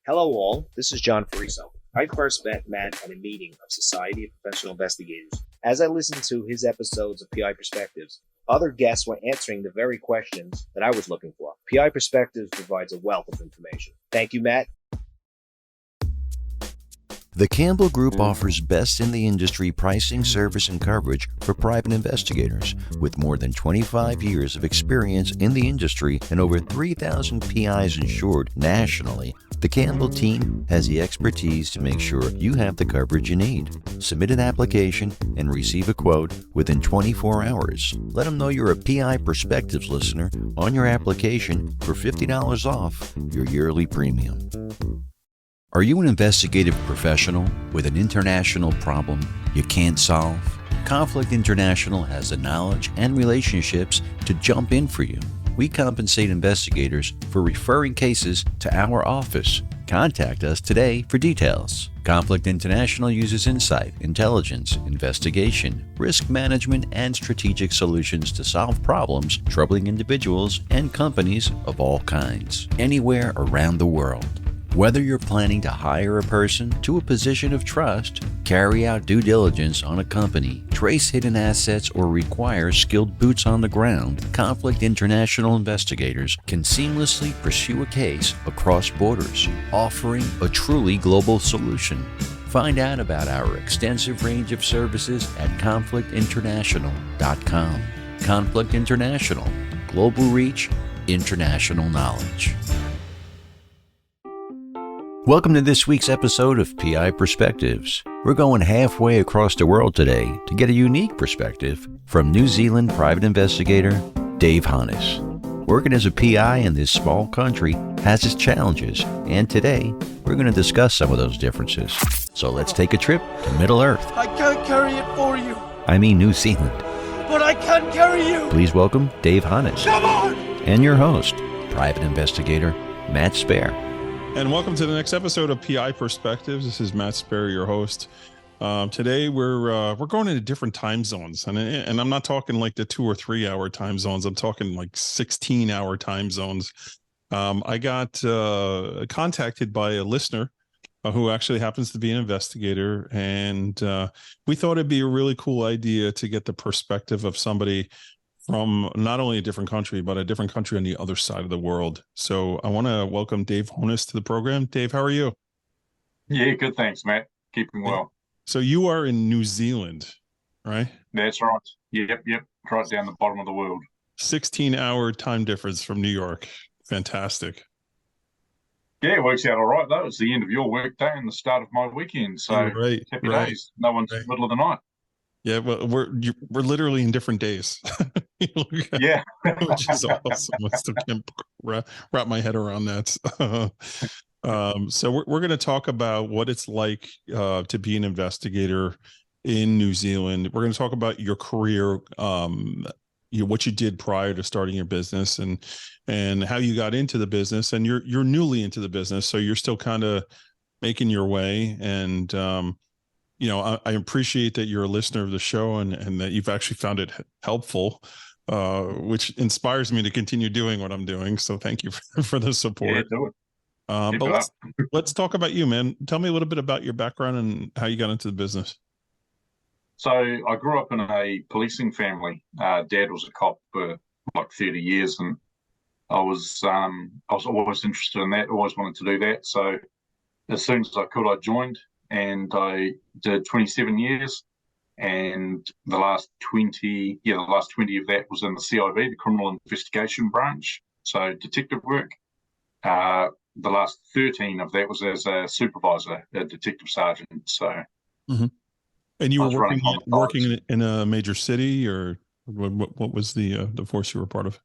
Hello all, this is John Fariso. I first met Matt at a meeting of Society of Professional Investigators. As I listened to his episodes of PI Perspectives, other guests were answering the very questions that I was looking for. PI Perspectives provides a wealth of information. Thank you, Matt. The Campbell Group offers best-in-the-industry pricing, service, and coverage for private investigators. With more than 25 years of experience in the industry and over 3,000 PIs insured nationally, the Campbell team has the expertise to make sure you have the coverage you need. Submit an application and receive a quote within 24 hours. Let them know you're a PI Perspectives listener on your application for $50 off your yearly premium. Are you an investigative professional with an international problem you can't solve? Conflict International has the knowledge and relationships to jump in for you. We compensate investigators for referring cases to our office. Contact us today for details. Conflict International uses insight, intelligence, investigation, risk management, and strategic solutions to solve problems troubling individuals and companies of all kinds, anywhere around the world. Whether you're planning to hire a person to a position of trust, carry out due diligence on a company, trace hidden assets, or require skilled boots on the ground, Conflict International investigators can seamlessly pursue a case across borders, offering a truly global solution. Find out about our extensive range of services at conflictinternational.com. Conflict International, global reach, international knowledge. Welcome to this week's episode of PI Perspectives. We're going halfway across the world today to get a unique perspective from New Zealand Private Investigator Dave Honiss. Working as a PI in this small country has its challenges, and today we're going to discuss some of those differences. So let's take a trip to Middle Earth. I can't carry it for you. I mean New Zealand. But I can carry you. Please welcome Dave Honiss. Come on! And your host, Private Investigator Matt Spaier. And welcome to the next episode of PI Perspectives. This is Matt Spaier, your host. Today we're going into different time zones, and I'm not talking like the 2 or 3 hour time zones. I'm talking like 16-hour time zones. I got contacted by a listener who actually happens to be an investigator, and we thought it'd be a really cool idea to get the perspective of somebody from not only a different country, but a different country on the other side of the world. So I want to welcome Dave Honiss to the program. Dave, how are you? Yeah, good. Thanks, Matt. Keeping well. So you are in New Zealand, right? That's right. Yep. Right down the bottom of the world. 16-hour time difference from New York. Fantastic. Yeah, it works out all right, though. It's the end of your work day and the start of my weekend. So happy days. No one's in the middle of the night. Yeah, well, we're literally in different days. Yeah, which is awesome. I still can't wrap my head around that. So we're going to talk about what it's like to be an investigator in New Zealand. We're going to talk about your career, what you did prior to starting your business, and how you got into the business. And you're newly into the business, so you're still kind of making your way. And I appreciate that you're a listener of the show and that you've actually found it helpful, which inspires me to continue doing what I'm doing. So thank you for the support. Yeah, do it. But let's talk about you, man. Tell me a little bit about your background and how you got into the business. So I grew up in a policing family. Dad was a cop for like 30 years, and I was always interested in that. Always wanted to do that. So as soon as I could, I joined. And I did 27 years, and the last 20 of that was in the CIB, the Criminal Investigation Branch, so detective work. The last 13 of that was as a supervisor, a detective sergeant. So, And you were working in a major city, or what was the force you were part of?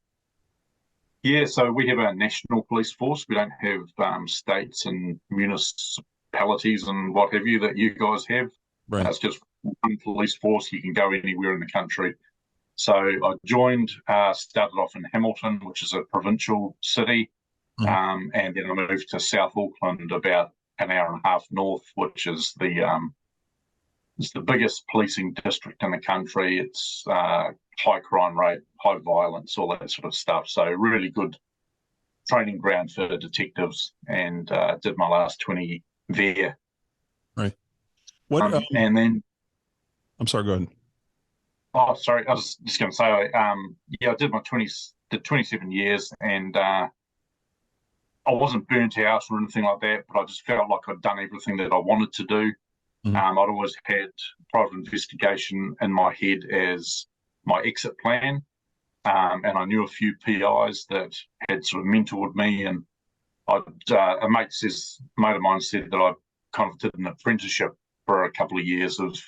Yeah, so we have a national police force. We don't have states and municipalities and what have you that you guys have. Right. It's just one police force. You can go anywhere in the country. So I joined, started off in Hamilton, which is a provincial city, and then I moved to South Auckland, about an hour and a half north, which is the biggest policing district in the country. It's high crime rate, high violence, all that sort of stuff. So really good training ground for detectives, and did my last 20 there. Right. What? And then, I'm sorry. Go ahead. oh, sorry, I was just going to say, I did my 27 years, and I wasn't burnt out or anything like that, but I just felt like I'd done everything that I wanted to do. Mm-hmm. I'd always had private investigation in my head as my exit plan. And I knew a few PIs that had sort of mentored me, and a mate of mine said that I kind of did an apprenticeship for a couple of years of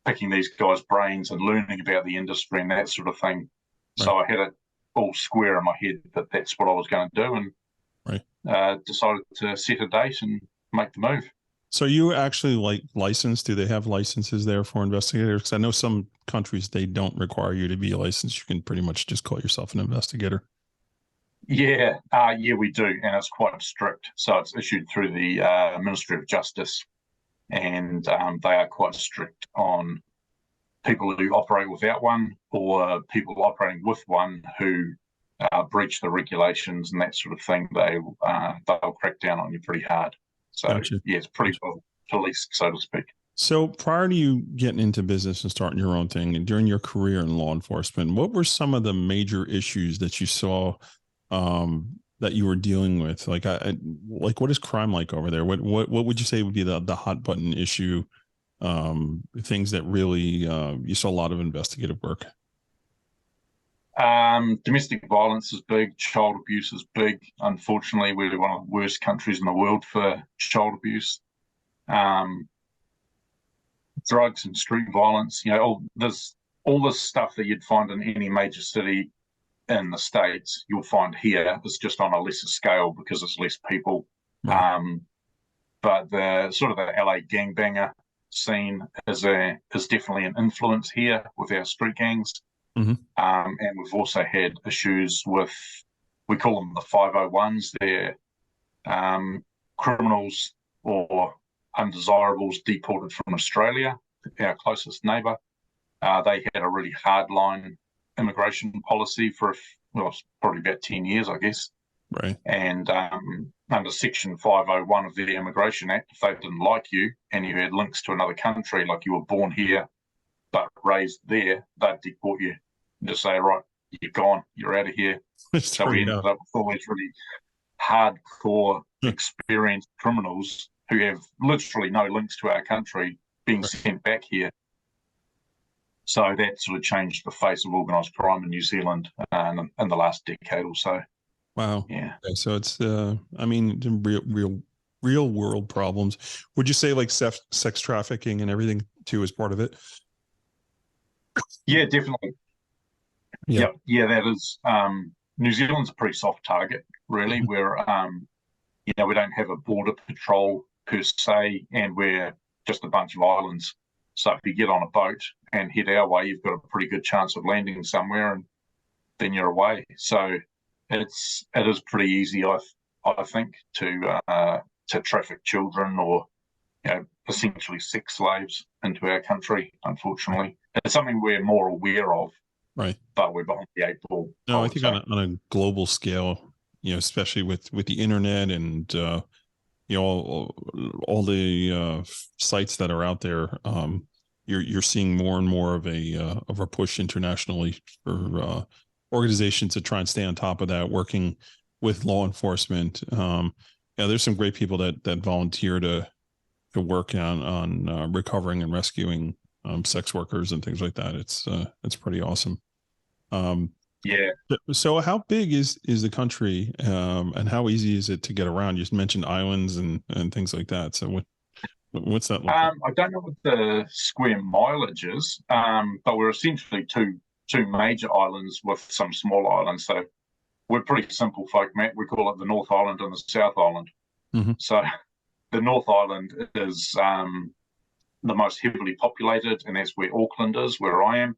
picking these guys' brains and learning about the industry and that sort of thing. Right. So I had it all square in my head that that's what I was going to do, and decided to set a date and make the move. So you actually licensed? Do they have licenses there for investigators? Because I know some countries, they don't require you to be licensed. You can pretty much just call yourself an investigator. Yeah, we do, and it's quite strict. So it's issued through the Ministry of Justice, and they are quite strict on people who operate without one, or people operating with one who breach the regulations and that sort of thing. They'll crack down on you pretty hard. So gotcha. Yeah, it's pretty well policed, so to speak. So prior to you getting into business and starting your own thing, and during your career in law enforcement, what were some of the major issues that you saw that you were dealing with? Like what is crime like over there? What would you say would be the hot button issue? Things that really you saw a lot of investigative work. Domestic violence is big. Child abuse is big. Unfortunately, we're one of the worst countries in the world for child abuse. Drugs and street violence. All this stuff that you'd find in any major city in the States, you'll find here. It's just on a lesser scale because there's less people. Right. But the sort of the LA gangbanger scene is definitely an influence here with our street gangs. Mm-hmm. And we've also had issues with, we call them the 501s. They're criminals or undesirables deported from Australia, our closest neighbour. They had a really hardline immigration policy for probably about 10 years, I guess. Right. And under Section 501 of the Immigration Act, if they didn't like you and you had links to another country, like you were born here but raised there, they'd deport you. Just say, right, you're gone, you're out of here. So we ended up with all these really hardcore, experienced criminals who have literally no links to our country being sent back here. So that sort of changed the face of organised crime in New Zealand in the last decade or so. Wow. Yeah. Okay, so it's real world problems. Would you say like sex trafficking and everything too is part of it? Yeah, definitely. Yeah, that is. New Zealand's a pretty soft target, really. Mm-hmm. Where we don't have a border patrol per se, and we're just a bunch of islands. So if you get on a boat and head our way, you've got a pretty good chance of landing somewhere, and then you're away. So it is pretty easy, I think, to traffic children or essentially sex slaves into our country. Unfortunately, it's something we're more aware of. Right. But we're behind the eight ball. No, I think on a global scale, especially with the internet and all the sites that are out there, you're seeing more and more of a push internationally for organizations to try and stay on top of that, working with law enforcement. There's some great people that volunteer to work on recovering and rescuing sex workers and things like that. It's pretty awesome. Yeah. So how big is the country, and how easy is it to get around? You just mentioned islands and things like that. So what's that like? I don't know what the square mileage is, but we're essentially two major islands with some small islands. So we're pretty simple folk, Matt. We call it the North Island and the South Island. Mm-hmm. So the North Island is the most heavily populated, and that's where Auckland is, where I am.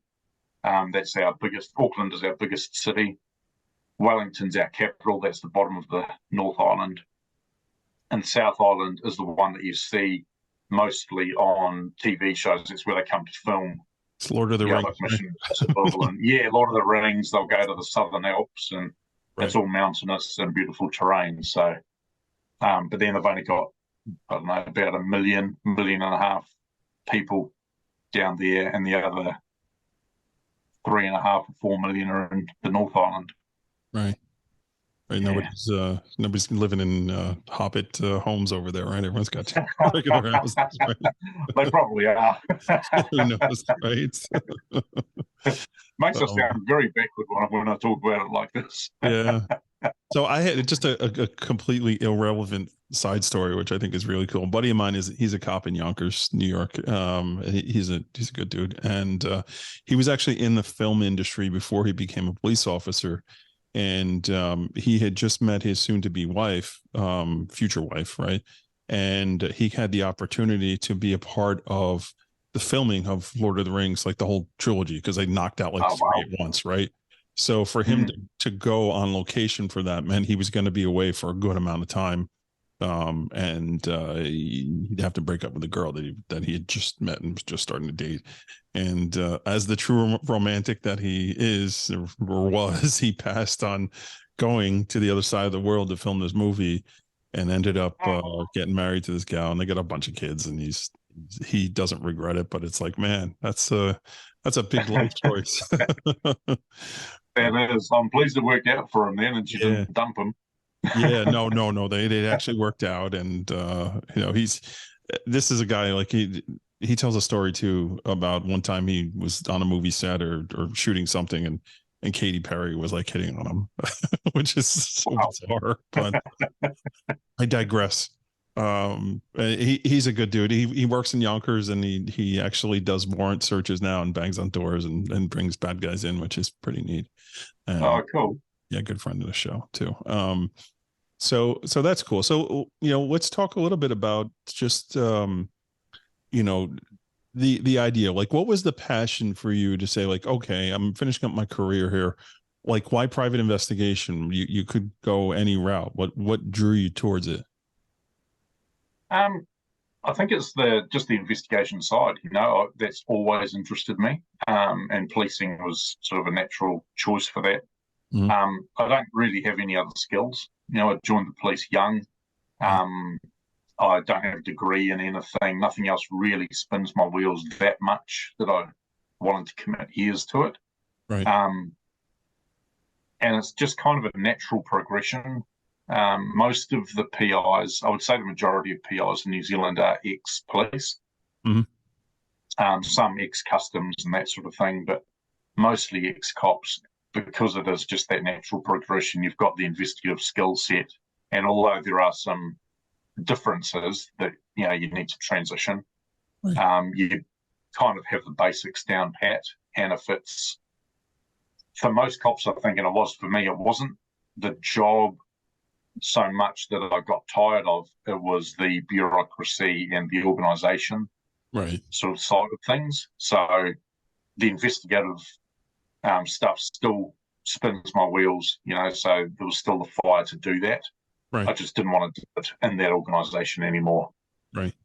That's our biggest. Auckland is our biggest city. Wellington's our capital. That's the bottom of the North Island. And South Island is the one that you see mostly on TV shows. It's where they come to film. It's Lord of the Rings. Like Mission Impossible and Lord of the Rings. They'll go to the Southern Alps and Right. It's all mountainous and beautiful terrain. So, but then they've only got, I don't know, about 1.5 million people down there, and the other 3.5 or 4 million are in the North Island. Right. Right. Yeah. Nobody's living in Hobbit homes over there, right? Everyone's got regular houses, right? They probably are. Who knows, right? Makes us sound very backward when I talk about it like this. Yeah. So I had just a completely irrelevant side story, which I think is really cool. A buddy of mine he's a cop in Yonkers, New York. He's a good dude, and he was actually in the film industry before he became a police officer. And he had just met his soon-to-be wife, future wife, right? And he had the opportunity to be a part of the filming of Lord of the Rings, like the whole trilogy, because they knocked out like three at once, right? So for him to go on location for that meant he was going to be away for a good amount of time, and he'd have to break up with a girl that he had just met and was just starting to date. And as the true romantic that he is or was, he passed on going to the other side of the world to film this movie, and ended up getting married to this gal, and they got a bunch of kids, and he doesn't regret it. But it's like, man, that's a big life choice. That is. I'm pleased it worked out for him then, and she didn't dump him. Yeah, no. They actually worked out, and this is a guy, like he tells a story too about one time he was on a movie set or shooting something, and Katy Perry was like hitting on him, which is so bizarre. But I digress. He's a good dude. He works in Yonkers, and he actually does warrant searches now and bangs on doors and brings bad guys in, which is pretty neat. Cool. Yeah, good friend of the show too. So that's cool. So let's talk a little bit about just the idea. Like, what was the passion for you to say, like, okay, I'm finishing up my career here. Like, why private investigation? You could go any route. What drew you towards it? I think it's just the investigation side. That's always interested me, and policing was sort of a natural choice for that. I don't really have any other skills. I joined the police young. I don't have a degree in anything. Nothing else really spins my wheels that much that I wanted to commit years to it. Right. And it's just kind of a natural progression. Most of the PIs, I would say the majority of PIs in New Zealand are ex-police. Some ex-customs and that sort of thing, but mostly ex-cops, because it is just that natural progression. You've got the investigative skill set, and although there are some differences that you need to transition, you kind of have the basics down pat. And if it's for most cops, I think, and it was for me, it wasn't the job so much that I got tired of. It was the bureaucracy and the organisation sort of side of things. So the investigative stuff still spins my wheels, so there was still the fire to do that. I just didn't want to do it in that organisation anymore. Right.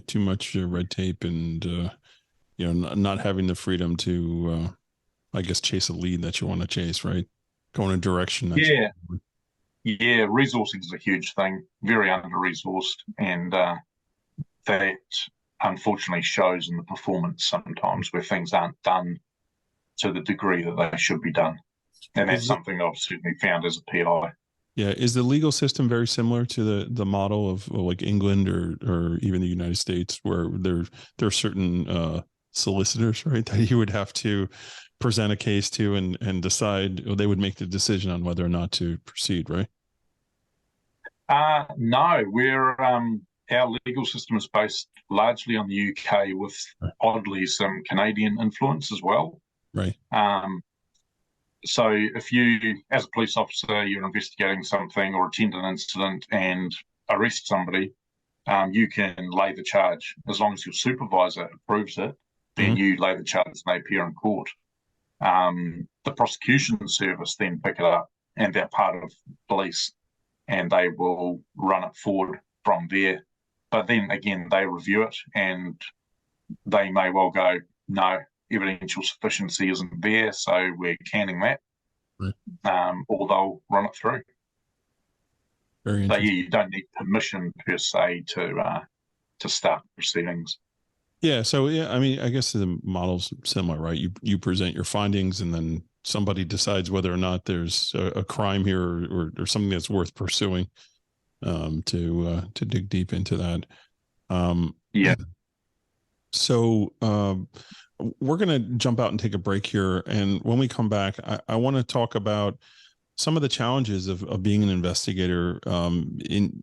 Too much red tape, and not having the freedom to I guess chase a lead that you want to chase, right? Go in a direction that Yeah, resourcing is a huge thing, very under-resourced, and that unfortunately shows in the performance sometimes, where things aren't done to the degree that they should be done. And that's something I've certainly found as a PI. Yeah. Is the legal system very similar to the model of like England or even the United States, where there are certain solicitors, right, that you would have to present a case to and decide, or they would make the decision on whether or not to proceed, right? No, our legal system is based largely on the UK, with oddly some Canadian influence as well. Right. So if you, as a police officer, you're investigating something or attend an incident and arrest somebody, you can lay the charge. As long as your supervisor approves it, then you lay the charge and they appear in court. The prosecution service then pick it up, and they're part of police, and they will run it forward from there. But then again, they review it, and they may well go, no, evidential sufficiency isn't there, so we're canning that. or they'll run it through. Very So interesting. you don't need permission per se to start proceedings. Yeah. So I mean, I guess the model's similar, right? You present your findings, and then somebody decides whether or not there's a crime here or something that's worth pursuing. To dig deep into that. Yeah. So we're going to jump out and take a break here, and when we come back, I want to talk about some of the challenges of being an investigator in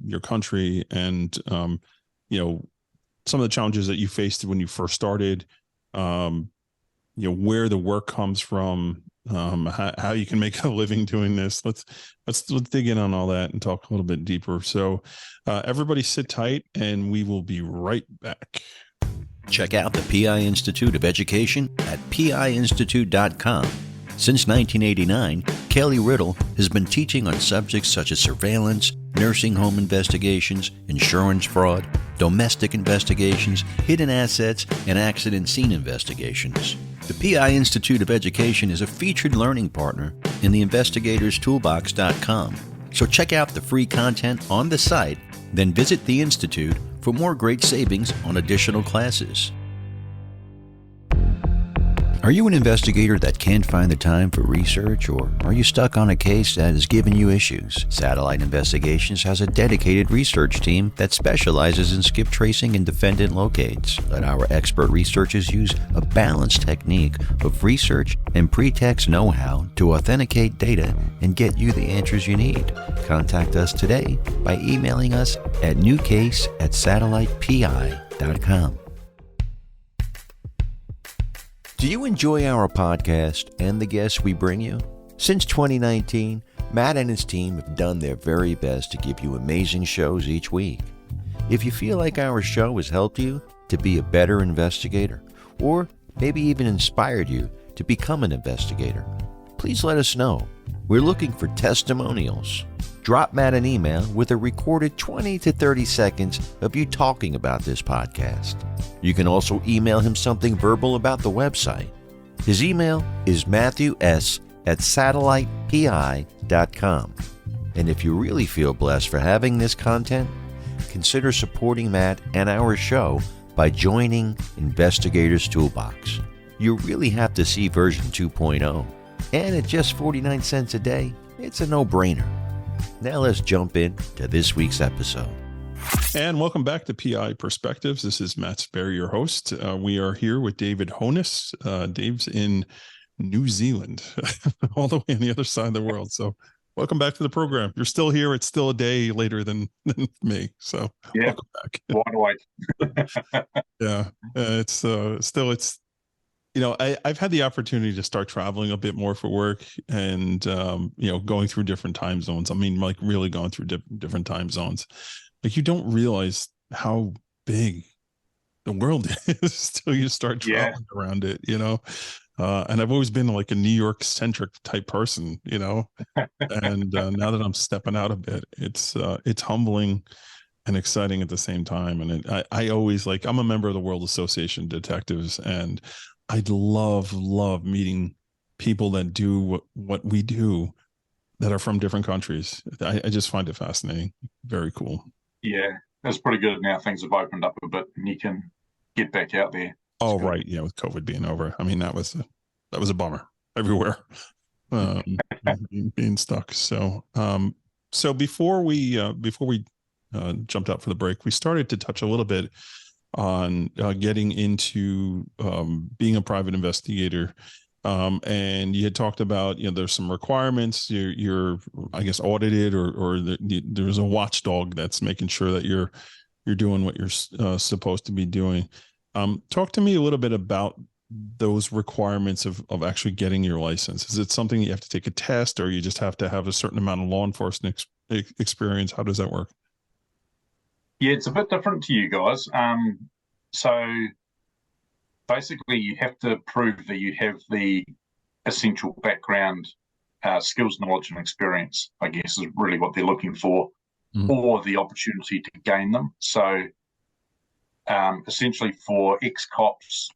your country, and some of the challenges that you faced when you first started, where the work comes from, how you can make a living doing this. Let's dig in on all that and talk a little bit deeper. So everybody sit tight, and we will be right back. Check out the PI Institute of Education at piinstitute.com. Since 1989, Kelly Riddle has been teaching on subjects such as surveillance, nursing home investigations, insurance fraud, domestic investigations, hidden assets, and accident scene investigations. The PI Institute of Education is a featured learning partner in the investigatorstoolbox.com. So check out the free content on the site, then visit the Institute for more great savings on additional classes. Are you an investigator that can't find the time for research, or are you stuck on a case that has given you issues? Satellite Investigations has a dedicated research team that specializes in skip tracing and defendant locates. Let our expert researchers use a balanced technique of research and pretext know-how to authenticate data and get you the answers you need. Contact us today by emailing us at newcase@satellitepi.com. Do you enjoy our podcast and the guests we bring you? Since 2019, Matt and his team have done their very best to give you amazing shows each week. If you feel like our show has helped you to be a better investigator, or maybe even inspired you to become an investigator, please let us know. We're looking for testimonials. Drop Matt an email with a recorded 20 to 30 seconds of you talking about this podcast. You can also email him something verbal about the website. His email is matthews@satellitepi.com. And if you really feel blessed for having this content, consider supporting Matt and our show by joining Investigators Toolbox. You really have to see version 2.0. And at just 49 cents a day, it's a no-brainer. Now let's jump into this week's episode. And welcome back to PI Perspectives. This is Matt Spaier, your host. We are here with David Honiss. Dave's in New Zealand, all the way on the other side of the world. So welcome back to the program. You're still here. It's still a day later than me. So yeah, welcome back. Wide awake. Yeah, it's I've had the opportunity to start traveling a bit more for work, and going through different time zones. I mean, like really going through different time zones. Like you don't realize how big the world is till you start traveling around it, and I've always been like a New York centric type person, and now that I'm stepping out a bit, it's humbling and exciting at the same time. And I always I'm a member of the World Association of Detectives, and I'd love meeting people that do what we do that are from different countries. I just find it fascinating. Very cool. Yeah, that's pretty good. Now things have opened up a bit and you can get back out there. Oh, right. Yeah, with COVID being over. I mean, that was a bummer everywhere, being stuck. So before we jumped out for the break, we started to touch a little bit on getting into being a private investigator. And you had talked about, there's some requirements. You're I guess audited, or there's a watchdog that's making sure that you're doing what you're supposed to be doing. Talk to me a little bit about those requirements of actually getting your license. Is it something you have to take a test, or you just have to have a certain amount of law enforcement experience? How does that work? Yeah, it's a bit different to you guys. So basically, you have to prove that you have the essential background, skills, knowledge, and experience, I guess, is really what they're looking for, or the opportunity to gain them. So essentially for ex-cops,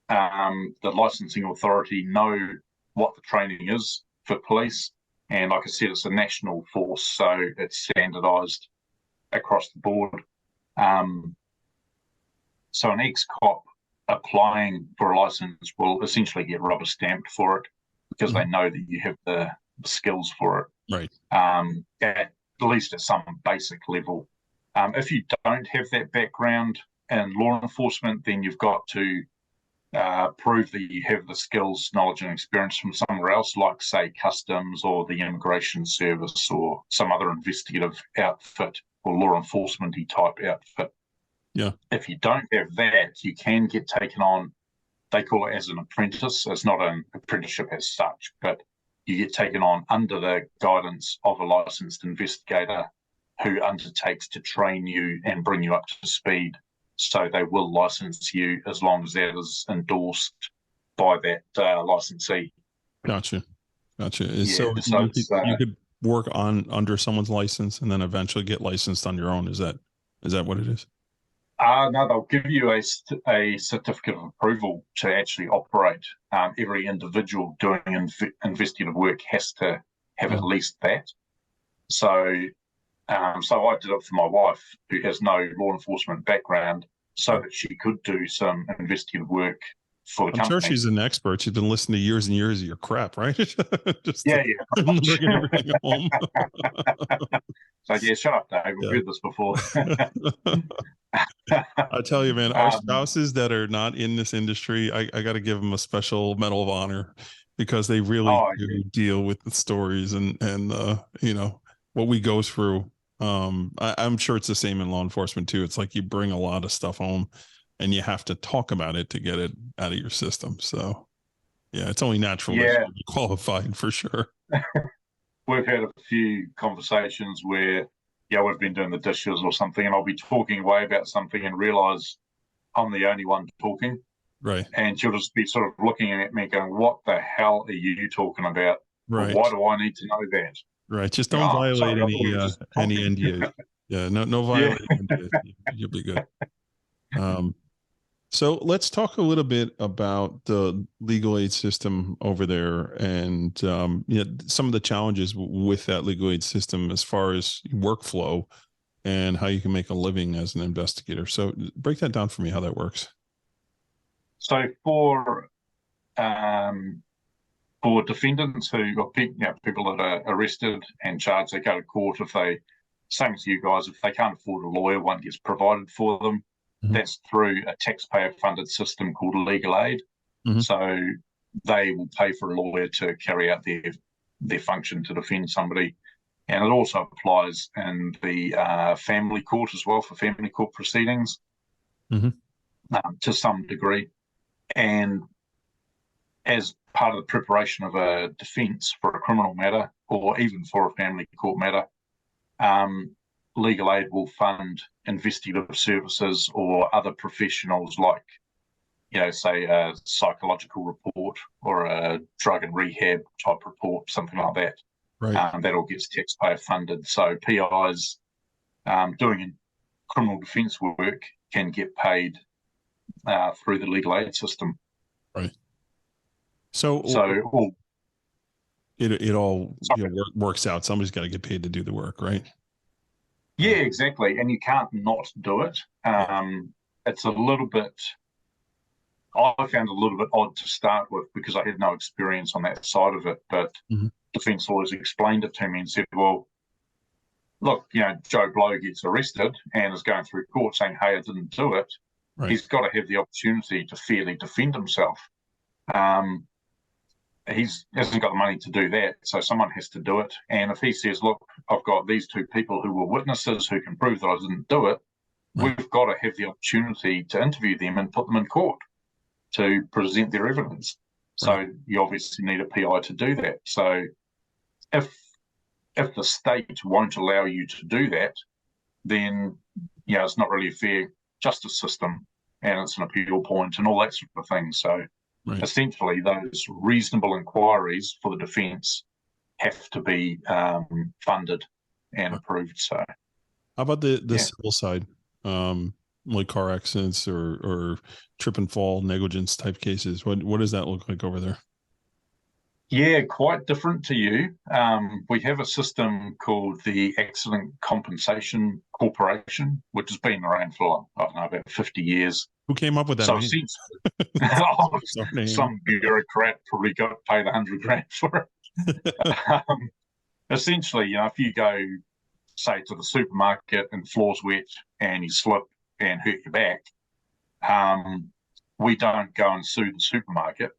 the licensing authority know what the training is for police. And like I said, it's a national force, so it's standardised across the board. So an ex-cop applying for a licence will essentially get rubber stamped for it because they know that you have the skills for it. Right. At least at some basic level. If you don't have that background in law enforcement, then you've got to prove that you have the skills, knowledge, and experience from somewhere else, like, say, customs or the immigration service or some other investigative outfit or law enforcement-y type outfit. Yeah. If you don't have that, you can get taken on, they call it as an apprentice. It's not an apprenticeship as such, but you get taken on under the guidance of a licensed investigator who undertakes to train you and bring you up to speed. So they will license you as long as that is endorsed by that licensee. Gotcha. Yeah, So you could work under someone's license and then eventually get licensed on your own. Is that what it is? No, they'll give you a certificate of approval to actually operate. Every individual doing investigative work has to have at least that. So I did it for my wife, who has no law enforcement background, so that she could do some investigative work for the company. I'm sure she's an expert. She's been listening to years and years of your crap, right? Yeah. Bringing everything home. So yeah, shut up, Dave. We've heard this before. I tell you, man, our spouses that are not in this industry, I got to give them a special Medal of Honor because they really do deal with the stories and what we go through. I'm sure it's the same in law enforcement too. It's like you bring a lot of stuff home and you have to talk about it to get it out of your system. So yeah, it's only natural that you're qualified for sure. We've had a few conversations where, we've been doing the dishes or something, and I'll be talking away about something and realize I'm the only one talking. Right. And she'll just be sort of looking at me going, what the hell are you talking about? Right. Why do I need to know that? Right. Just don't violate any NDA. Yeah. No violate NDA. You'll be good. So let's talk a little bit about the legal aid system over there and some of the challenges with that legal aid system as far as workflow and how you can make a living as an investigator. So break that down for me, how that works. So for defendants who are people that are arrested and charged, they go to court. If they, same as you guys, if they can't afford a lawyer, one gets provided for them. That's through a taxpayer-funded system called legal aid. So they will pay for a lawyer to carry out their function to defend somebody. And it also applies in the family court as well, for family court proceedings to some degree. And as part of the preparation of a defence for a criminal matter or even for a family court matter, legal aid will fund investigative services or other professionals like, say a psychological report or a drug and rehab type report, something like that. Right. That all gets taxpayer funded. So PIs doing criminal defence work can get paid through the legal aid system. Right. So it all works out. Somebody's got to get paid to do the work, right? Yeah, exactly. And you can't not do it. It's a little bit, I found a little bit odd to start with because I had no experience on that side of it. But defence lawyers explained it to me and said, well, look, Joe Blow gets arrested and is going through court saying, hey, I didn't do it. Right. He's got to have the opportunity to fairly defend himself. He hasn't got the money to do that, so someone has to do it. And if he says, look, I've got these two people who were witnesses who can prove that I didn't do it, we've got to have the opportunity to interview them and put them in court to present their evidence. So you obviously need a PI to do that. So if the state won't allow you to do that, then it's not really a fair justice system, and it's an appeal point and all that sort of thing. So essentially, those reasonable inquiries for the defence have to be funded and approved. So, how about the civil side, like car accidents or trip and fall negligence type cases? What does that look like over there? Yeah, quite different to you. We have a system called the Accident Compensation Corporation, which has been around for, I don't know, about 50 years. Who came up with that So name? some bureaucrat probably got paid $100,000 for it. Essentially, if you go, say, to the supermarket and the floor's wet and you slip and hurt your back, we don't go and sue the supermarket.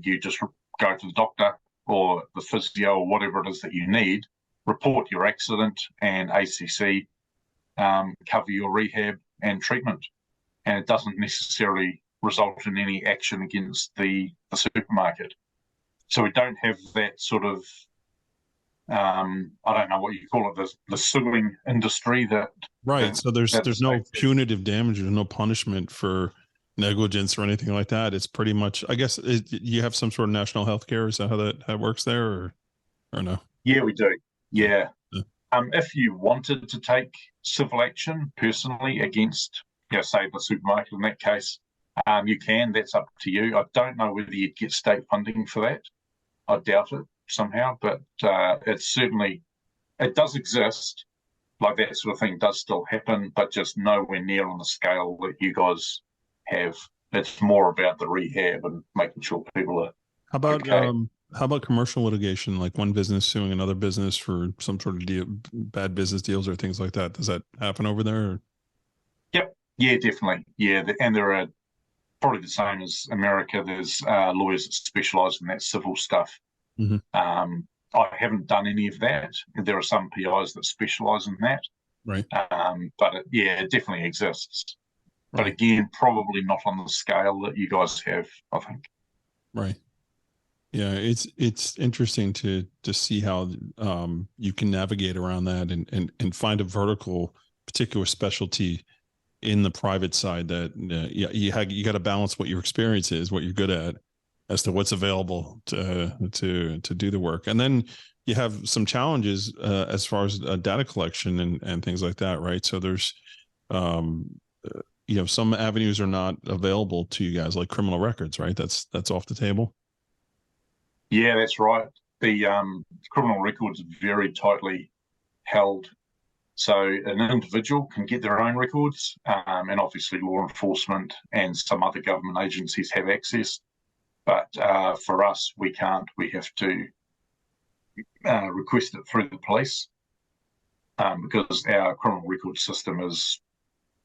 You just go to the doctor or the physio or whatever it is that you need, report your accident, and ACC cover your rehab and treatment. And it doesn't necessarily result in any action against the supermarket. So we don't have that sort of, I don't know what you call it, the suing industry that. Right. So there's no punitive damage, there's no punishment for negligence or anything like that. It's pretty much, I guess, you have some sort of national health care. Is that how that works there, or no? Yeah, we do. Yeah. If you wanted to take civil action personally against, say, the supermarket in that case, you can. That's up to you. I don't know whether you'd get state funding for that. I doubt it somehow, but it does exist. Like, that sort of thing does still happen, but just nowhere near on the scale that you guys have. It's more about the rehab and making sure people are. How about commercial litigation, like one business suing another business for some sort of bad business deals or things like that? Does that happen over there? Or? Yep. Yeah, definitely. Yeah, and there are probably the same as America. There's lawyers that specialize in that civil stuff. Mm-hmm. I haven't done any of that. There are some PIs that specialize in that. Right. But it definitely exists. Right. But again, probably not on the scale that you guys have, I think. Right. Yeah, it's interesting to see how you can navigate around that and find a vertical particular specialty in the private side that you got to balance what your experience is, what you're good at, as to what's available to do the work. And then you have some challenges as far as data collection and things like that, right? So there's some avenues are not available to you guys, like criminal records, right? That's off the table. Yeah, that's right. The criminal records are very tightly held. So an individual can get their own records, and obviously law enforcement and some other government agencies have access. But for us, we can't. We have to request it through the police because our criminal record system is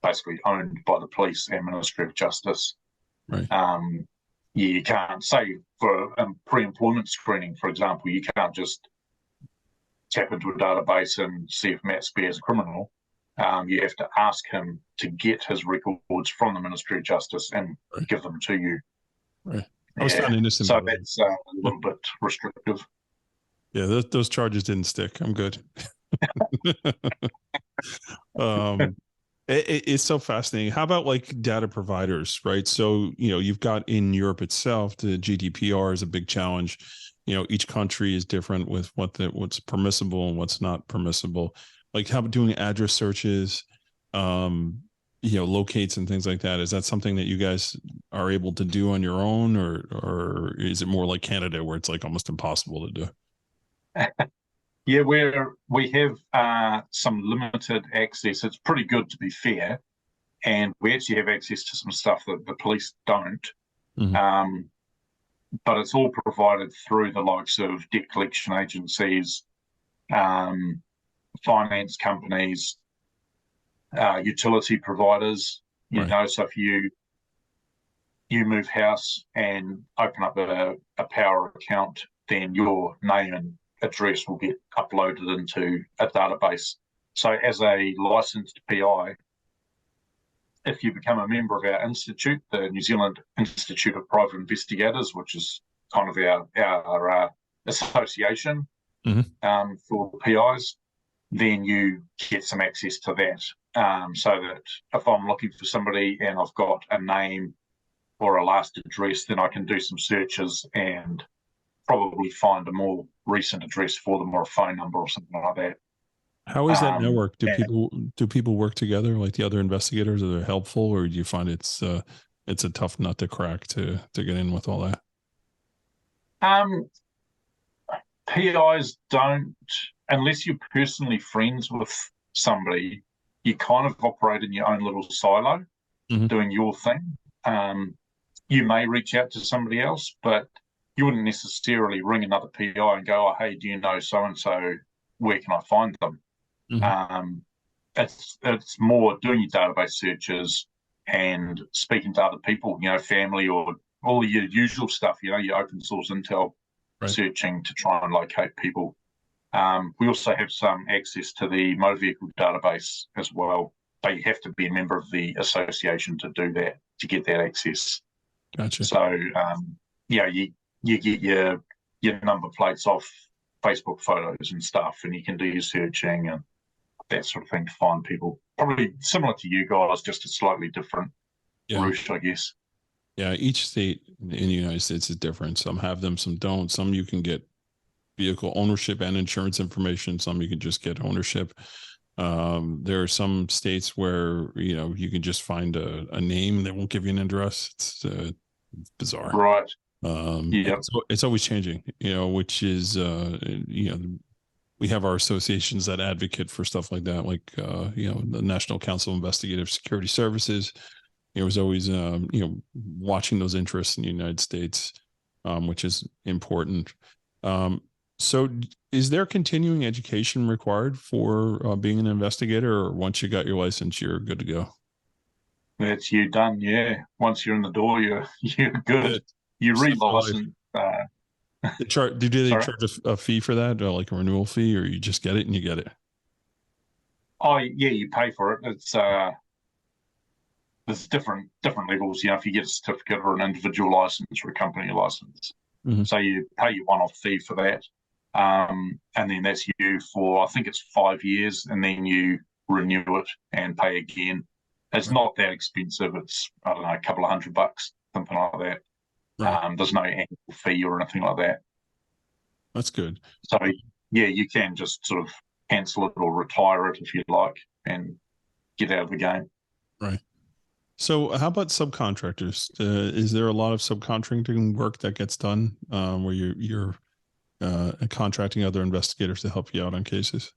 basically owned by the police and Ministry of Justice. Right. You can't say for pre-employment screening, for example, you can't just tap into a database and see if Matt Spaier is a criminal. You have to ask him to get his records from the Ministry of Justice and give them to you. Right. I was found innocent. So that's a little bit restrictive. Yeah, those charges didn't stick. I'm good. It's so fascinating. How about like data providers, right? So, you've got in Europe itself, the GDPR is a big challenge. Each country is different with what's permissible and what's not permissible. Like, how about doing address searches, locates and things like that? Is that something that you guys are able to do on your own, or is it more like Canada where it's like almost impossible to do? Yeah, we have some limited access. It's pretty good, to be fair, and we actually have access to some stuff that the police don't. Mm-hmm. But it's all provided through the likes of debt collection agencies, finance companies, utility providers. So if you move house and open up a power account, then your name and address will get uploaded into a database. So as a licensed PI, if you become a member of our institute, the New Zealand Institute of Private Investigators, which is kind of our association for PIs, then you get some access to that. So that if I'm looking for somebody and I've got a name or a last address, then I can do some searches and probably find a more recent address for them or a phone number or something like that. How is that network? Do people work together, like the other investigators? Are they helpful, or do you find it's a tough nut to crack to get in with all that? PIs don't, unless you're personally friends with somebody, you kind of operate in your own little silo, doing your thing. You may reach out to somebody else, but you wouldn't necessarily ring another PI and go, "Oh, hey, do you know so-and-so? Where can I find them?" It's more doing your database searches and speaking to other people, family or all your usual stuff, your open source intel, searching to try and locate people. We also have some access to the motor vehicle database as well, but you have to be a member of the association to do that, to get that access. Gotcha. So, you get your number plates off Facebook photos and stuff, and you can do your searching and that sort of thing to find people. Probably similar to you guys, just a slightly different route, I guess. Yeah, each state in the United States is different. Some have them, some don't. Some you can get vehicle ownership and insurance information. Some you can just get ownership. There are some states where you can just find a name. They won't give you an address. It's bizarre, right? It's always changing. Which is we have our associations that advocate for stuff like that, like the National Council of Investigative Security Services. It was always watching those interests in the United States, which is important. So is there continuing education required for being an investigator, or once you got your license, you're good to go? That's you done, yeah. Once you're in the door, you're good. You re-license. Do they charge a fee for that, or like a renewal fee, or you just get it and you get it? Oh, yeah, you pay for it. It's there's different levels. If you get a certificate or an individual license or a company license, so you pay your one-off fee for that. And then that's you for, I think it's 5 years, and then you renew it and pay again. It's not that expensive. It's, I don't know, a couple of $100, something like that. There's no annual fee or anything like that. That's good. So, yeah, you can just sort of cancel it or retire it if you'd like and get out of the game. Right. So how about subcontractors? Is there a lot of subcontracting work that gets done where you're contracting other investigators to help you out on cases?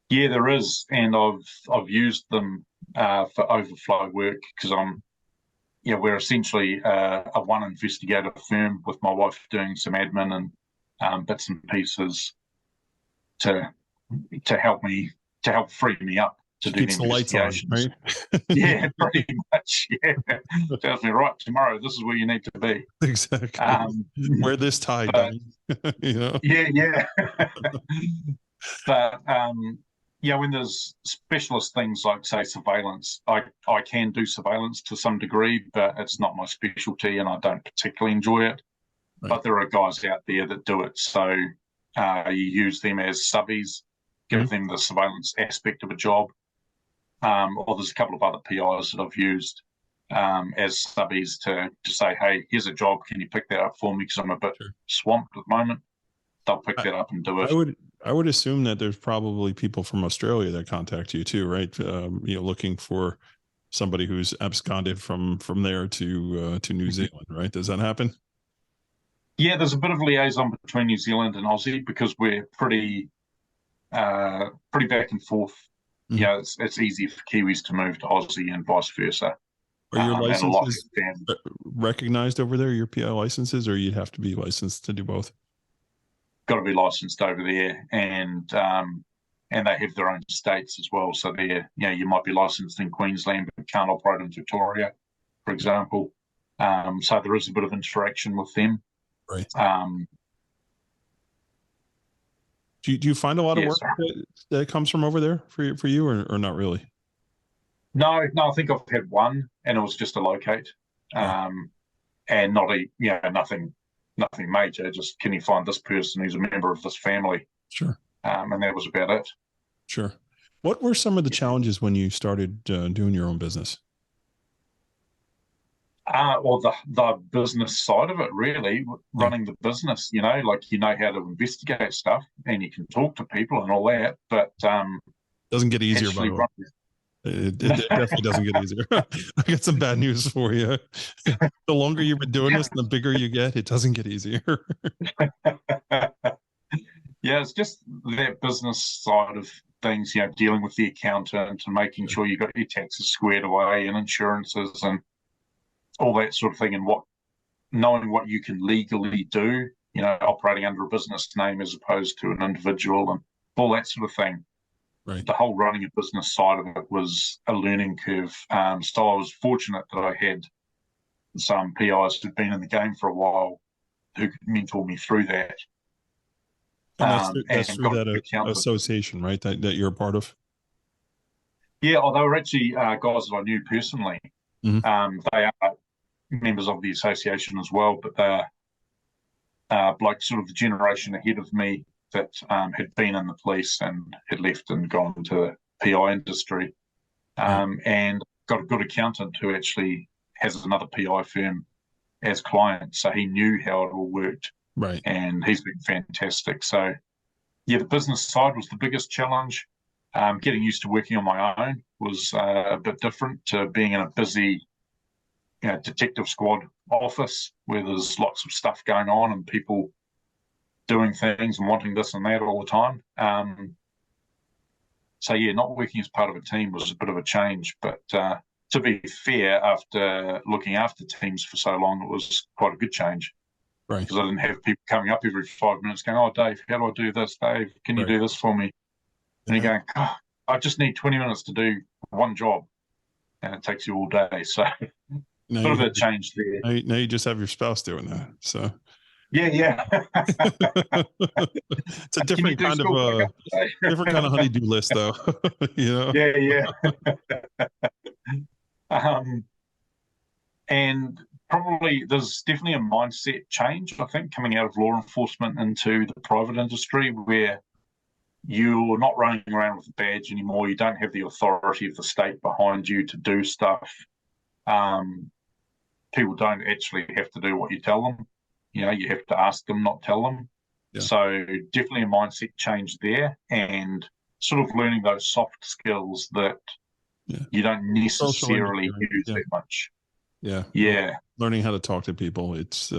Yeah, there is, and I've used them for overflow work because we're essentially a one investigator firm with my wife doing some admin and bits and pieces to help free me up to do the investigations. Lights on, right? Yeah, pretty much. Yeah, tells me right tomorrow. This is where you need to be. Exactly. Wear this tie, Yeah. But when there's specialist things like, say, surveillance, I can do surveillance to some degree, but it's not my specialty, and I don't particularly enjoy it. Right. But there are guys out there that do it, so you use them as subbies, give them the surveillance aspect of a job. Or there's a couple of other PIs that I've used as subbies to say, hey, here's a job. Can you pick that up for me? Because I'm a bit swamped at the moment. They'll pick that up and do it. I would assume that there's probably people from Australia that contact you too, right? Looking for somebody who's absconded from there to New Zealand, right? Does that happen? Yeah, there's a bit of liaison between New Zealand and Aussie because we're pretty back and forth. Yeah, it's easy for Kiwis to move to Aussie and vice versa. Are your licenses recognized over there, your PI licenses, or you'd have to be licensed to do both? Got to be licensed over there, and they have their own states as well. So you might be licensed in Queensland but can't operate in Victoria, for example. So there is a bit of interaction with them. Right. Do you find a lot of work that comes from over there for you or not really? No, I think I've had one, and it was just a locate, and not nothing major. Just, can you find this person who's a member of this family? Sure. And that was about it. Sure. What were some of the challenges when you started doing your own business? Well, the business side of it, really, running the business, like, how to investigate stuff and you can talk to people and all that, but doesn't get easier by the way. It definitely doesn't get easier. I got some bad news for you. The longer you've been doing this, the bigger you get. It doesn't get easier. Yeah, it's just that business side of things, dealing with the accountant and making sure you got your taxes squared away and insurances and all that sort of thing, and knowing what you can legally do, operating under a business name as opposed to an individual and all that sort of thing. Right. The whole running a business side of it was a learning curve. So I was fortunate that I had some PIs who'd been in the game for a while who could mentor me through that. And that's through that association, right? That you're a part of. Yeah, they were actually guys that I knew personally. Mm-hmm. They are members of the association as well, but they're like sort of the generation ahead of me that had been in the police and had left and gone to the PI industry, and got a good accountant who actually has another PI firm as client, so he knew how it all worked. Right. And he's been fantastic. So, yeah, the business side was the biggest challenge. Getting used to working on my own was a bit different to being in a busy, detective squad office where there's lots of stuff going on and people doing things and wanting this and that all the time. So, yeah, not working as part of a team was a bit of a change. But to be fair, after looking after teams for so long, it was quite a good change. Right. Because I didn't have people coming up every 5 minutes going, "Oh, Dave, how do I do this? Dave, can you do this for me?" And you're going, "Oh, I just need 20 minutes to do one job." And it takes you all day. So a bit of a change there. Now you just have your spouse doing that. So yeah. It's a different kind of honey-do list, though. Yeah. And probably there's definitely a mindset change, I think, coming out of law enforcement into the private industry where you're not running around with a badge anymore. You don't have the authority of the state behind you to do stuff. People don't actually have to do what you tell them. You have to ask them, not tell them. Yeah. So definitely a mindset change there, and sort of learning those soft skills that you don't necessarily use that much. Yeah. Learning how to talk to people. It's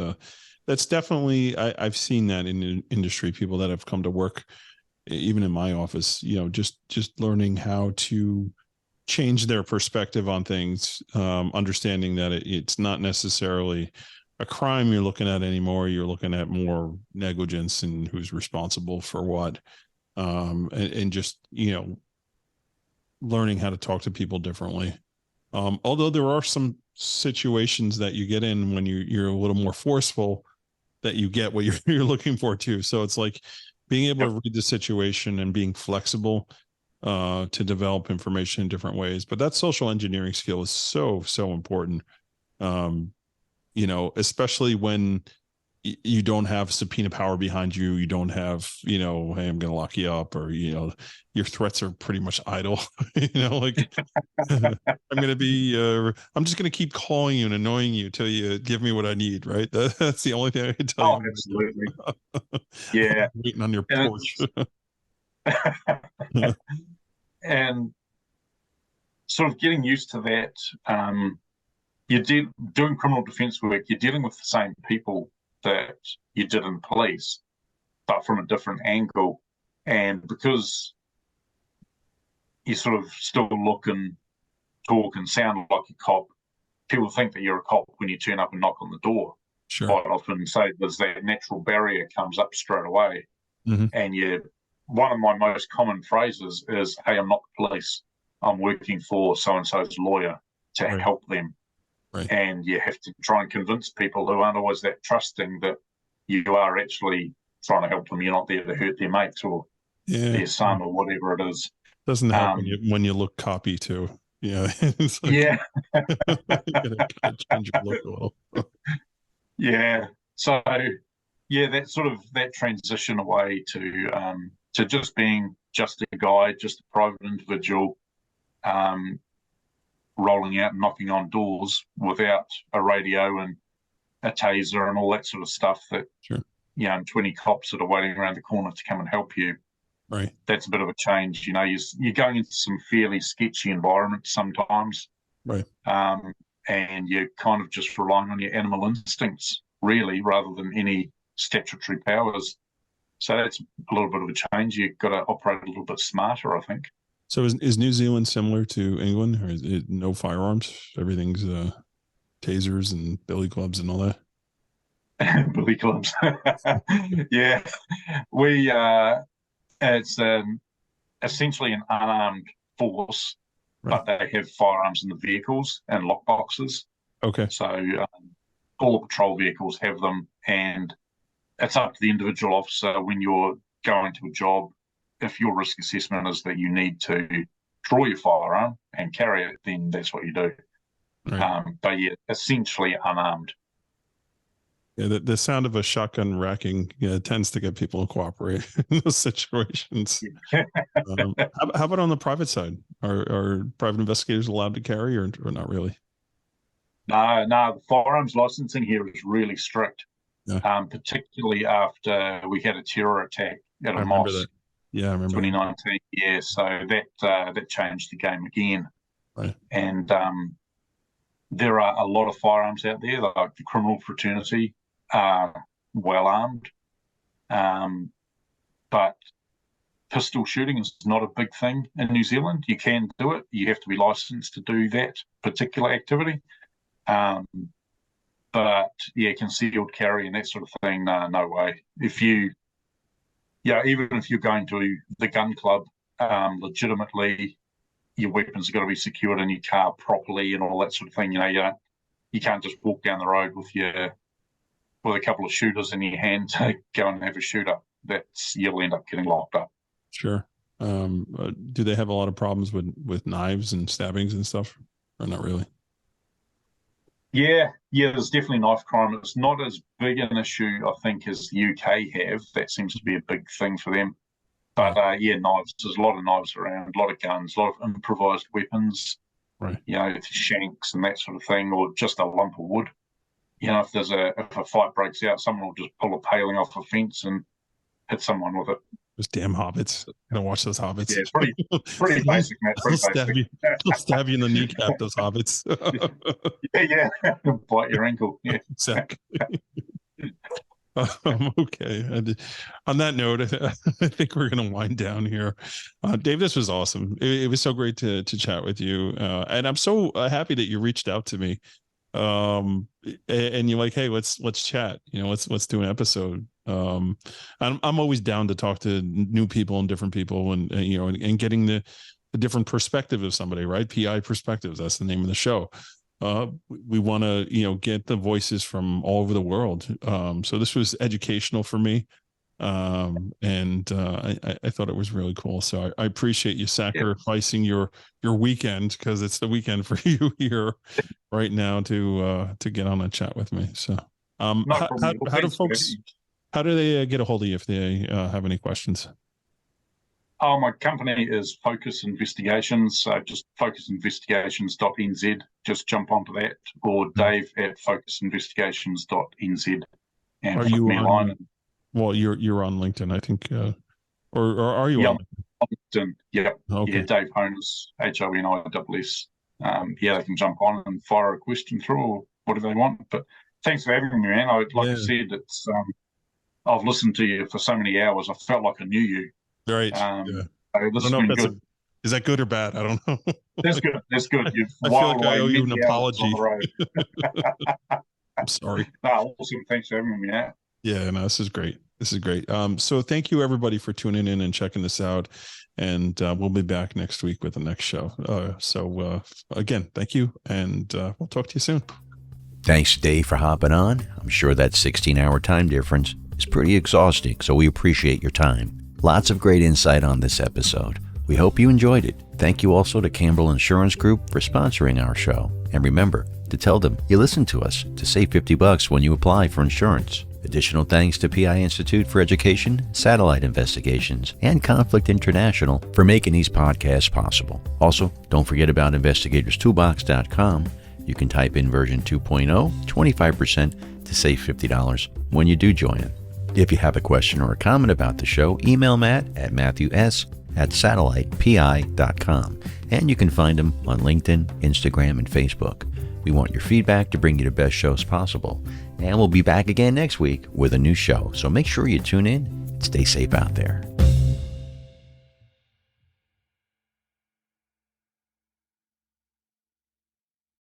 that's definitely, I've seen that in the industry, people that have come to work, even in my office, just learning how to change their perspective on things, understanding that it's not necessarily a crime you're looking at anymore. You're looking at more negligence and who's responsible for what, and just, learning how to talk to people differently. Although there are some situations that you get in when you're a little more forceful, that you get what you're looking for too. So it's like being able to read the situation and being flexible to develop information in different ways. But that social engineering skill is so important. Especially when you don't have subpoena power behind you. You don't have, hey, I'm going to lock you up, or, your threats are pretty much idle. Like I'm just going to keep calling you and annoying you till you give me what I need. Right. That's the only thing I can tell you. Absolutely. Yeah. Waiting on your porch. And sort of getting used to that. You're doing criminal defense work. You're dealing with the same people that you did in police, but from a different angle. And because you sort of still look and talk and sound like a cop, people think that you're a cop when you turn up and knock on the door. Sure. Quite often, say there's that natural barrier comes up straight away. Mm-hmm. And one of my most common phrases is, "Hey, I'm not the police. I'm working for so-and-so's lawyer to help them." Right. And you have to try and convince people who aren't always that trusting that you are actually trying to help them. You're not there to hurt their mates or their son or whatever it is. Doesn't help when you look coppy too. Yeah. It's like, yeah. You gotta change your look a little. Yeah. So that transition away to just being just a guy, just a private individual, rolling out and knocking on doors without a radio and a taser and all that sort of stuff that, and 20 cops that are waiting around the corner to come and help you. Right. That's a bit of a change. You know, you're going into some fairly sketchy environments sometimes. Right. And you're kind of just relying on your animal instincts, really, rather than any statutory powers. So that's a little bit of a change. You've got to operate a little bit smarter, I think. So is New Zealand similar to England, or is it no firearms? Everything's tasers and billy clubs and all that? Billy clubs. Yeah. It's essentially an unarmed force, right. but they have firearms in the vehicles and lockboxes. Okay. So all the patrol vehicles have them, and it's up to the individual officer when you're going to a job. If your risk assessment is that you need to draw your firearm and carry it, then that's what you do. Right. But yeah, essentially unarmed. Yeah, the sound of a shotgun racking tends to get people to cooperate in those situations. How about on the private side? Are private investigators allowed to carry or not really? No, the firearms licensing here is really strict, yeah. Particularly after we had a terror attack at a remember mosque. That. Yeah, I remember 2019. Yeah, so that changed the game again. Right. And there are a lot of firearms out there, like the criminal fraternity are well armed. But pistol shooting is not a big thing in New Zealand. You can do it. You have to be licensed to do that particular activity. But yeah, concealed carry and that sort of thing, no way. Even if you're going to the gun club, legitimately, your weapons have got to be secured in your car properly and all that sort of thing. You can't just walk down the road with a couple of shooters in your hand to go and have a shoot up. You'll end up getting locked up. Sure. Do they have a lot of problems with knives and stabbings and stuff, or not really? Yeah, there's definitely knife crime. It's not as big an issue, I think, as the UK have. That seems to be a big thing for them. But knives. There's a lot of knives around, a lot of guns, a lot of improvised weapons. Right. Shanks and that sort of thing, or just a lump of wood. If a fight breaks out, someone will just pull a paling off a fence and hit someone with it. Those damn hobbits. Gonna watch those hobbits. Yeah, pretty basic, Matt. They'll stab you in the kneecap, those hobbits. yeah. Bite your ankle. Yeah. Exactly. Okay. On that note, I think we're going to wind down here. Dave, this was awesome. It was so great to chat with you. And I'm so happy that you reached out to me. And you're like, hey, let's chat. Let's do an episode. I'm always down to talk to new people and different people and getting the different perspective of somebody, right? PI perspectives. That's the name of the show. We want to, get the voices from all over the world. So this was educational for me. And I thought it was really cool. So I appreciate you sacrificing your weekend, because it's the weekend for you here right now to get on a chat with me. So how do they get a hold of you if they have any questions? Oh, my company is Focus Investigations. So just focusinvestigations.nz. Just jump onto that, or Dave at focusinvestigations.nz. And are you on? Well, you're on LinkedIn, I think, or are you on LinkedIn? Yeah. Okay. Yeah, Dave Honiss, Honiss. They can jump on and fire a question through or whatever they want. But thanks for having me, man. Like I said, it's I've listened to you for so many hours. I felt like I knew you. Right. So this has been good. Is that good or bad? I don't know. That's good. You've I feel like I owe you an apology. I'm sorry. No, awesome. Thanks for having me, man. Yeah, no, this is great. So thank you everybody for tuning in and checking this out. And we'll be back next week with the next show. Again, thank you. And we'll talk to you soon. Thanks, Dave, for hopping on. I'm sure that 16-hour time difference is pretty exhausting, so we appreciate your time. Lots of great insight on this episode. We hope you enjoyed it. Thank you also to Campbell Insurance Group for sponsoring our show. And remember to tell them you listened to us to save $50 when you apply for insurance. Additional thanks to PI Institute for Education, Satellite Investigations, and Conflict International for making these podcasts possible. Also, don't forget about investigatorstoolbox.com. You can type in version 2.0, 25% to save $50 when you do join it. If you have a question or a comment about the show, email Matt at matthews@satellitepi.com. And you can find him on LinkedIn, Instagram, and Facebook. We want your feedback to bring you the best shows possible. And we'll be back again next week with a new show. So make sure you tune in and stay safe out there.